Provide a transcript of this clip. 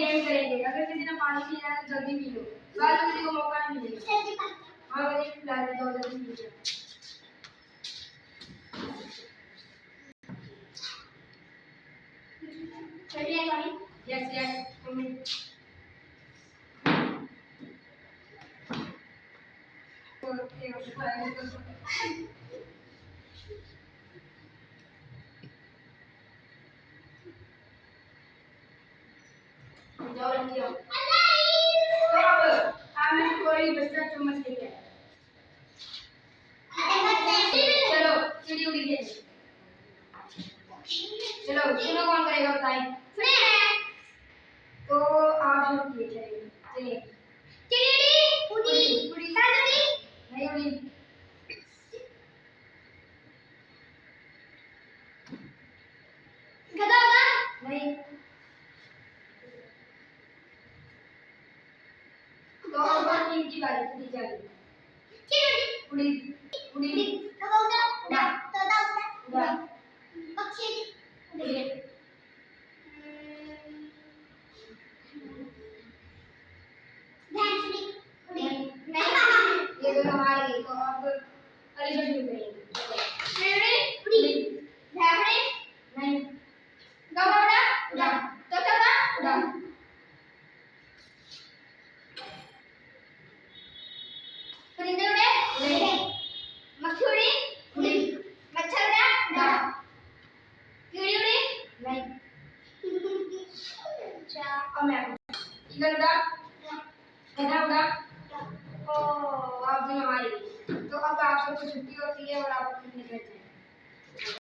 Game करेंगे। अगर किसी ने पानी पिया है तो जल्दी पी लो, बाद में किसी को मौका नहीं मिलेगा। हाँ भाई पिला दे दो, जल्दी पी लो। चलिए पानी। यस यस जाओ रख दिया। तो अब हमें थोड़ी बचत चम्मच लेके चलो चिड़ी उड़ी खेल। चलो सुनो कौन करेगा बताएं। तो आप शुरू कीजिए। चलिए चिड़ी उड़ी उड़ी नहीं उड़ी गधा नहीं। तो अब टीम की बारी उड़ी जाएगी। उड़ी उड़ी उड़ा उड़ा पक्षी उड़ी भैंस उड़ी नहीं ये दोनों हार गए। तो अब अली शुरू करेंगे। उड़ी भैंस नहीं गौड़ा उड़ा तोता उड़ा परिंदे उड़े मक्खी उड़ी उड़ी मच्छर उड़ा कीड़ी उड़ी नहीं। अच्छा अब मैं ईगल उड़ा गधा उड़ा। ओ आप दोनों हार गए। तो अब आप सबको छुट्टी होती है और आप